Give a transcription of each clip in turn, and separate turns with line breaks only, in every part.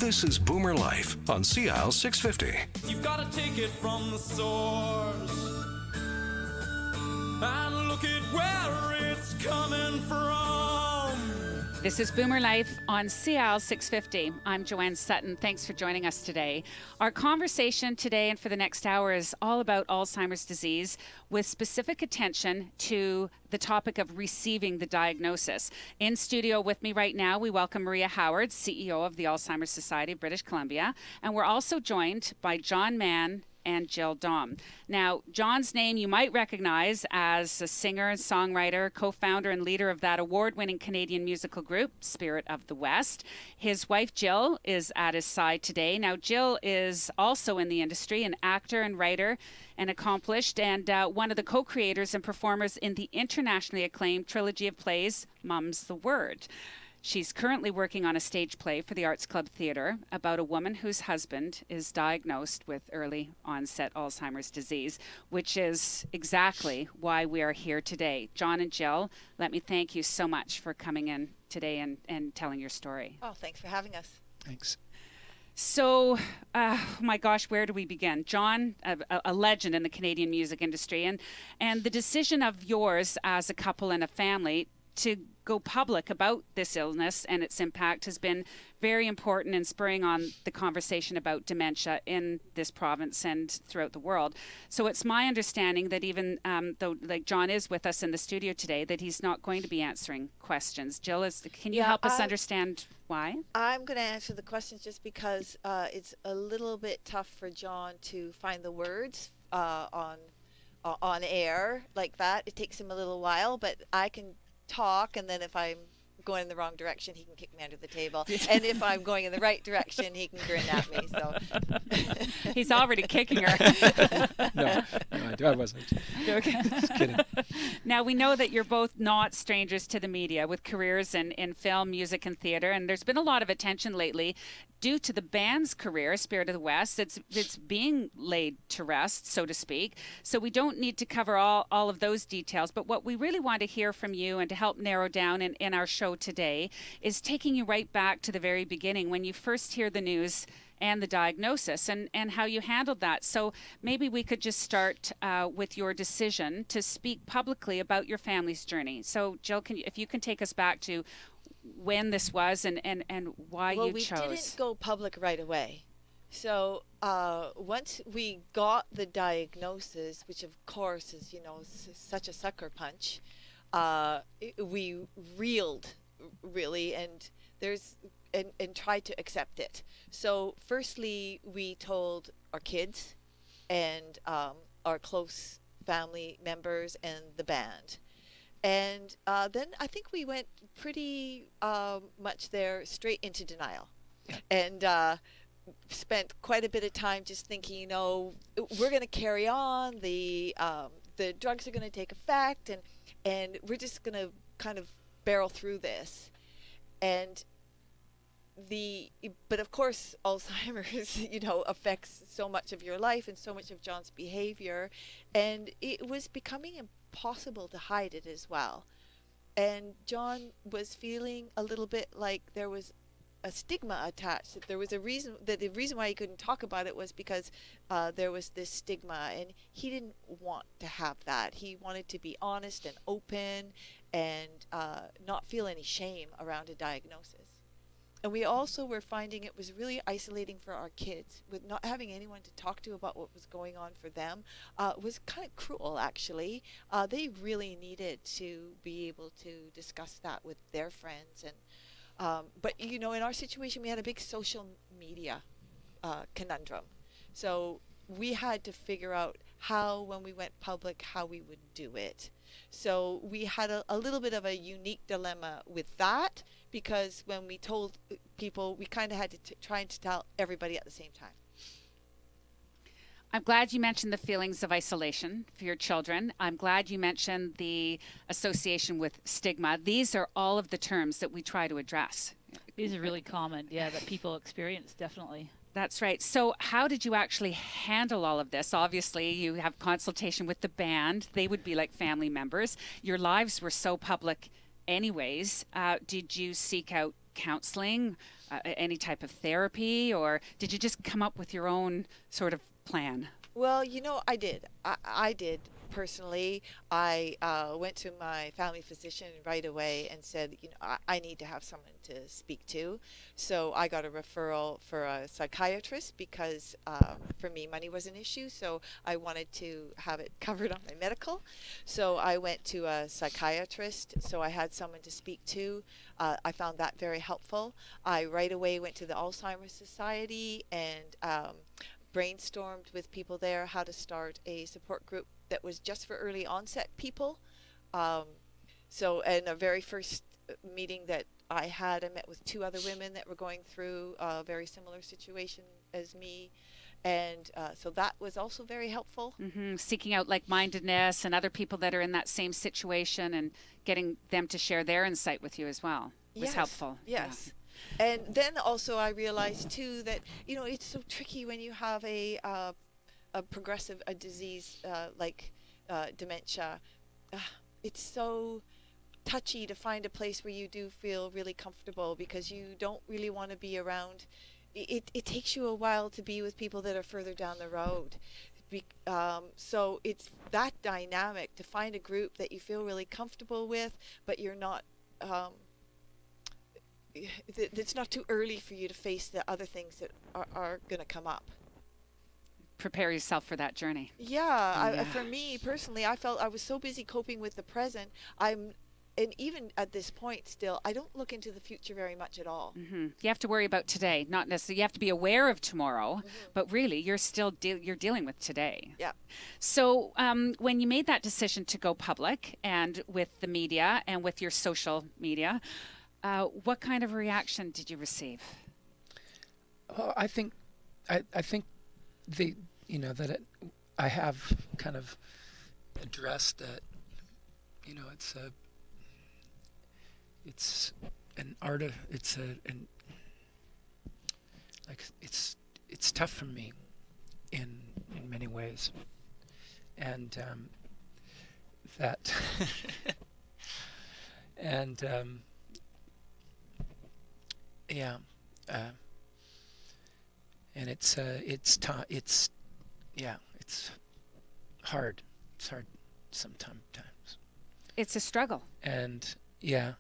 This is Boomer Life on CL650.
You've got to take it from the source and look at where it's coming from.
This is Boomer Life on CL650. I'm Joanne Sutton. Thanks for joining us today. Our conversation today and for the next hour is all about Alzheimer's disease, with specific attention to the topic of receiving the diagnosis. In studio with me right now, we welcome Maria Howard, CEO of the Alzheimer's Society of British Columbia, and we're also joined by John Mann and Jill Dom. Now, John's name you might recognize as a singer and songwriter, co-founder and leader of that award-winning Canadian musical group, Spirit of the West. His wife, Jill, is at his side today. Now, Jill is also in the industry, an actor and writer, and accomplished, and one of the co-creators and performers in the internationally acclaimed trilogy of plays, Mum's the Word. She's currently working on a stage play for the Arts Club Theatre about a woman whose husband is diagnosed with early onset Alzheimer's disease, which is exactly why we are here today. John and Jill, let me thank you so much for coming in today and telling your story.
Oh, thanks for having us.
Thanks.
So, my gosh, where do we begin? John, a legend in the Canadian music industry, and the decision of yours as a couple and a family to go public about this illness and its impact has been very important in spurring on the conversation about dementia in this province and throughout the world. So it's my understanding that even though John is with us in the studio today, that he's not going to be answering questions. Jill, can you help us understand why?
I'm going to answer the questions just because it's a little bit tough for John to find the words on air like that. It takes him a little while, but I can talk, and then if I'm going in the wrong direction, he can kick me under the table, and if I'm going in the right direction, he can grin at me. So
he's already kicking her.
No, I wasn't.
Okay.
Just kidding.
Now, we know that you're both not strangers to the media, with careers in film, music, and theater, and there's been a lot of attention lately due to the band's career, Spirit of the West. It's being laid to rest, so to speak. So we don't need to cover all of those details. But what we really want to hear from you, and to help narrow down in our show today, is taking you right back to the very beginning, when you first hear the news and the diagnosis, and how you handled that. So maybe we could just start with your decision to speak publicly about your family's journey. So Jill, if you can take us back to when this was and why you chose.
Well, we didn't go public right away. So once we got the diagnosis, which of course is, such a sucker punch, we reeled really and tried to accept it. So firstly, we told our kids and our close family members and the band. And then I think we went pretty much there straight into denial, and spent quite a bit of time just thinking, we're going to carry on. The drugs are going to take effect, and we're just going to kind of barrel through this. But of course, Alzheimer's, affects so much of your life and so much of John's behavior, and it was becoming impossible to hide it as well. And John was feeling a little bit like there was a stigma attached. That there was the reason why he couldn't talk about it was because there was this stigma, and he didn't want to have that. He wanted to be honest and open and not feel any shame around a diagnosis. And we also were finding it was really isolating for our kids, with not having anyone to talk to about what was going on for them. Was kind of cruel, actually. They really needed to be able to discuss that with their friends. But in our situation, we had a big social media conundrum. So we had to figure out how, when we went public, how we would do it. So we had a little bit of a unique dilemma with that, because when we told people, we kind of had to try to tell everybody at the same time.
I'm glad you mentioned the feelings of isolation for your children. I'm glad you mentioned the association with stigma. These are all of the terms that we try to address.
These are really common, that people experience, definitely.
That's right. So how did you actually handle all of this? Obviously, you have consultation with the band. They would be like family members. Your lives were so public anyways. Did you seek out counseling, any type of therapy, or did you just come up with your own sort of plan?
Well, I did. I did personally. I went to my family physician right away and said, I need to have someone to speak to. So I got a referral for a psychiatrist because for me, money was an issue. So I wanted to have it covered on my medical. So I went to a psychiatrist. So I had someone to speak to. I found that very helpful. I right away went to the Alzheimer's Society and brainstormed with people there how to start a support group that was just for early onset people. So in a very first meeting that I had, I met with 2 other women that were going through a very similar situation as me. And so that was also very helpful.
Seeking out like-mindedness and other people that are in that same situation and getting them to share their insight with you as well was helpful.
Yes.
Yeah.
And then also I realized too that, it's so tricky when you have a progressive disease like dementia. It's so touchy to find a place where you do feel really comfortable because you don't really want to be around. It takes you a while to be with people that are further down the road. So it's that dynamic to find a group that you feel really comfortable with, but you're not it's not too early for you to face the other things that are going to come up.
Prepare yourself for that journey.
Yeah. For me personally, I felt I was so busy coping with the present. And even at this point still, I don't look into the future very much at all.
You have to worry about today, not necessarily. You have to be aware of tomorrow, but really you're still you're dealing with today.
Yeah.
So when you made that decision to go public and with the media and with your social media, what kind of reaction did you receive?
Well, I think that I have kind of addressed that. It's an art. It's tough for me in many ways, and that and and it's hard. It's hard sometimes.
It's a struggle.
And yeah.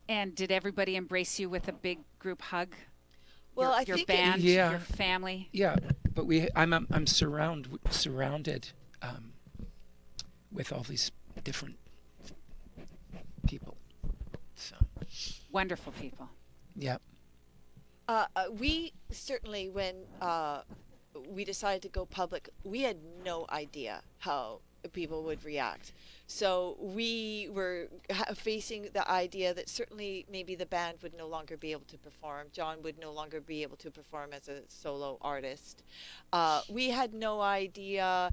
And did everybody embrace you with a big group hug?
Well,
your
I think
band,
your
family.
Yeah, but I'm surrounded with all these different people. So
Wonderful people.
Yeah.
We certainly, when we decided to go public, we had no idea how people would react. So we were facing the idea that certainly maybe the band would no longer be able to perform. John would no longer be able to perform as a solo artist. We had no idea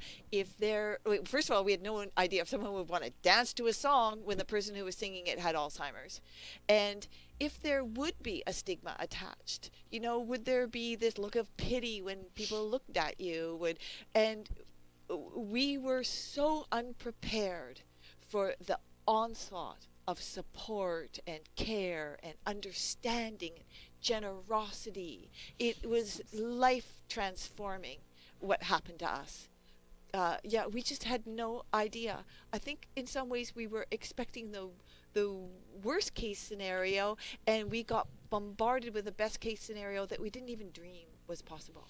first of all, we had no idea if someone would want to dance to a song when the person who was singing it had Alzheimer's. And if there would be a stigma attached, would there be this look of pity when people looked at you? And we were so unprepared for the onslaught of support and care and understanding and generosity. It was life transforming what happened to us. We just had no idea. I think in some ways we were expecting the worst case scenario, and we got bombarded with the best case scenario that we didn't even dream was possible.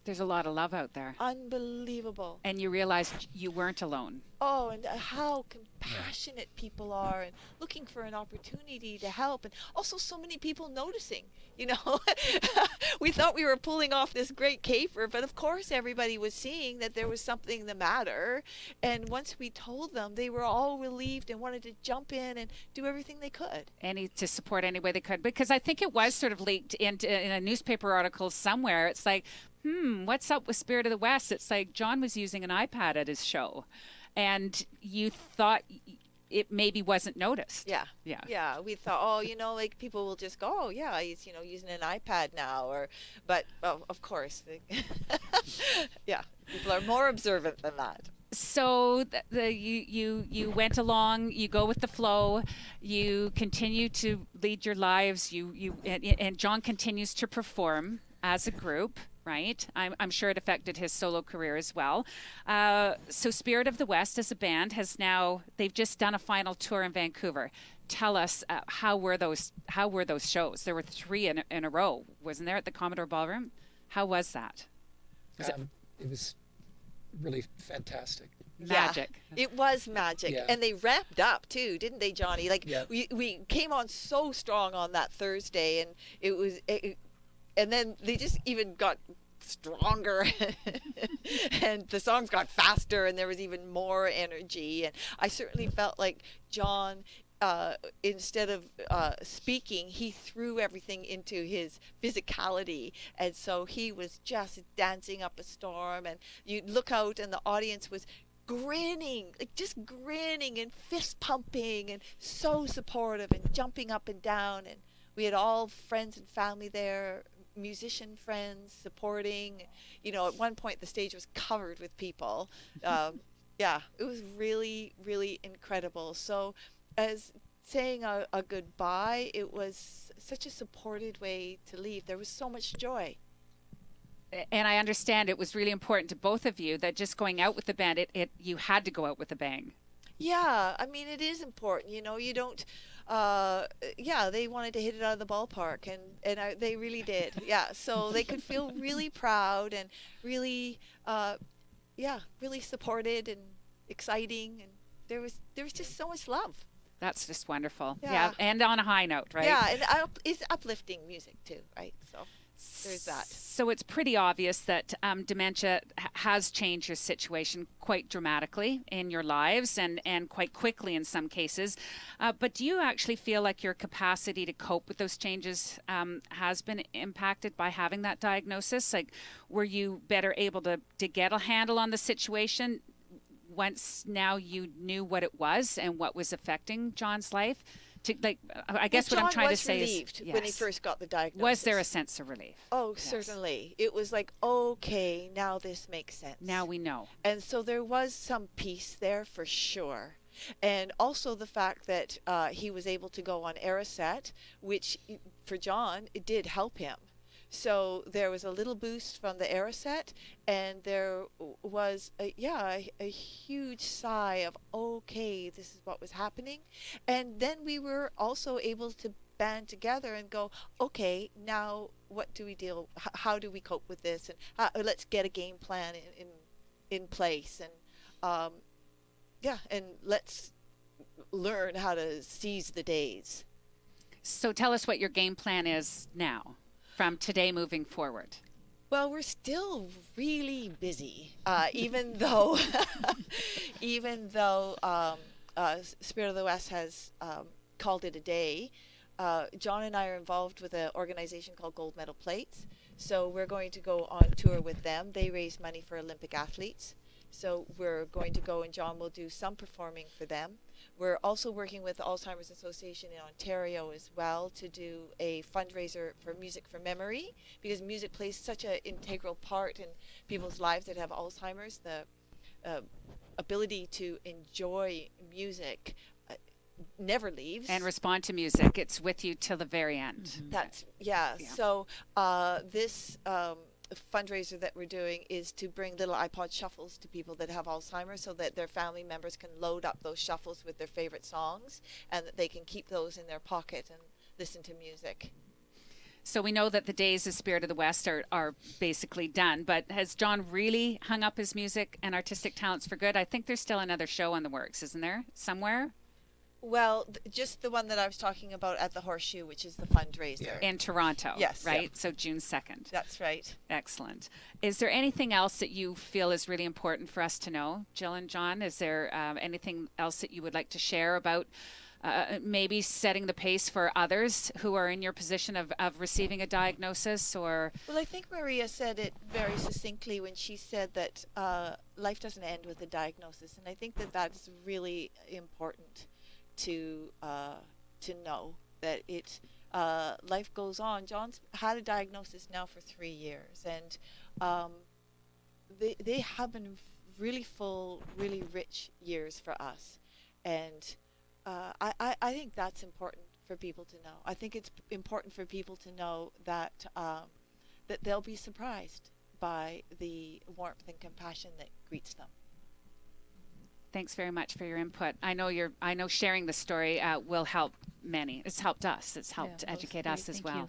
There's a lot of love out there.
Unbelievable.
And you realized you weren't alone.
Oh, and how compassionate people are and looking for an opportunity to help. And also so many people noticing, We thought we were pulling off this great caper, but of course everybody was seeing that there was something the matter. And once we told them, they were all relieved and wanted to jump in and do everything they could.
To support any way they could. Because I think it was sort of leaked in a newspaper article somewhere. It's like, what's up with Spirit of the West? It's like John was using an iPad at his show, and you thought it maybe wasn't noticed.
Yeah. We thought, people will just go, oh yeah, he's using an iPad now, but of course, yeah, people are more observant than that.
So you went along, you go with the flow, you continue to lead your lives, and John continues to perform as a group, right? I'm sure it affected his solo career as well. So Spirit of the West as a band they've just done a final tour in Vancouver. Tell us, how were those shows? There were 3 in a row, wasn't there, at the Commodore Ballroom? How was that?
It was really fantastic.
Magic.
Yeah, it was magic.
Yeah.
And they ramped up too, didn't they, Johnny? Like,
Yeah.
we came on so strong on that Thursday, and and then they just even got stronger and the songs got faster, and there was even more energy. And I certainly felt like John, instead of speaking, he threw everything into his physicality, and so he was just dancing up a storm. And you look out, and the audience was grinning, like just grinning and fist pumping, and so supportive and jumping up and down. And we had all friends and family there, musician friends supporting. At one point the stage was covered with people. Yeah, it was really, really incredible. So, as saying a goodbye, it was such a supported way to leave. There was so much joy.
And I understand it was really important to both of you that just going out with the band, you had to go out with a bang.
Yeah, I mean, it is important. You don't. They wanted to hit it out of the ballpark, and they really did. Yeah, so they could feel really proud and really, really supported and exciting, and there was just so much love.
That's just wonderful.
Yeah.
And on a high note, right?
Yeah, and it's uplifting music too, right? So there's that.
So it's pretty obvious that dementia has changed your situation quite dramatically in your lives, and quite quickly in some cases. But do you actually feel like your capacity to cope with those changes has been impacted by having that diagnosis? Like, were you better able to get a handle on the situation once now you knew what it was and what was affecting John's life? I guess what I'm trying to say is,
John was relieved when he first got the diagnosis.
Was there a sense of relief?
Oh,
Yes.
certainly. It was like, okay, now this makes sense.
Now we know.
And so there was some peace there for sure. And also the fact that he was able to go on Ariset, which for John, it did help him. So there was a little boost from the Ariset, and there was a huge sigh of, okay, this is what was happening. And then we were also able to band together and go, okay, now what do we deal? How do we cope with this? And let's get a game plan in place, and and let's learn how to seize the days.
So tell us what your game plan is now, from today moving forward.
Well, we're still really busy, even though Spirit of the West has called it a day. John and I are involved with an organization called Gold Medal Plates, so we're going to go on tour with them. They raise money for Olympic athletes, so we're going to go, and John will do some performing for them. We're also working with the Alzheimer's Association in Ontario as well to do a fundraiser for Music for Memory, because music plays such an integral part in people's lives that have Alzheimer's. The ability to enjoy music never leaves.
And respond to music. It's with you till the very end.
Mm-hmm. Yeah. So this fundraiser that we're doing is to bring little iPod shuffles to people that have Alzheimer's, so that their family members can load up those shuffles with their favorite songs, and that they can keep those in their pocket and listen to music.
So we know that the days of Spirit of the West are basically done, but has John really hung up his music and artistic talents for good? I think there's still another show in the works, isn't there? Somewhere?
Well, just the one that I was talking about at the Horseshoe, which is the fundraiser.
In Toronto.
Yes.
Right?
Yeah.
So June 2nd.
That's right.
Excellent. Is there anything else that you feel is really important for us to know, Jill and John? Is there anything else that you would like to share about maybe setting the pace for others who are in your position of receiving a diagnosis? Or
Well, I think Maria said it very succinctly when she said that life doesn't end with a diagnosis, and I think that that's really important to know, that life goes on. John's had a diagnosis now for 3 years, and they have been really full, really rich years for us. And I think that's important for people to know. I think it's important for people to know that that they'll be surprised by the warmth and compassion that greets them.
Thanks very much for your input. I know sharing the story will help many. It's helped us. It's helped educate us as well.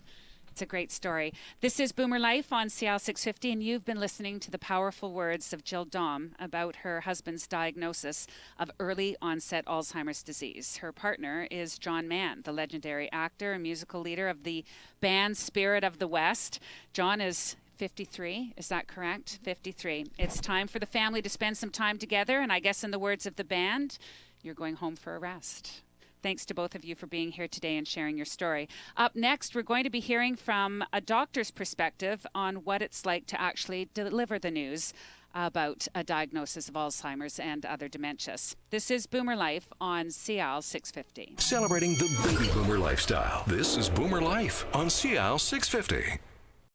It's a great story. This is Boomer Life on CL 650, and you've been listening to the powerful words of Jill Dom about her husband's diagnosis of early onset Alzheimer's disease. Her partner is John Mann, the legendary actor and musical leader of the band Spirit of the West. John is 53, is that correct? 53. It's time for the family to spend some time together, and I guess in the words of the band, you're going home for a rest. Thanks to both of you for being here today and sharing your story. Up next, we're going to be hearing from a doctor's perspective on what it's like to actually deliver the news about a diagnosis of Alzheimer's and other dementias. This is Boomer Life on CL 650.
Celebrating the baby boomer lifestyle. This is Boomer Life on CL 650.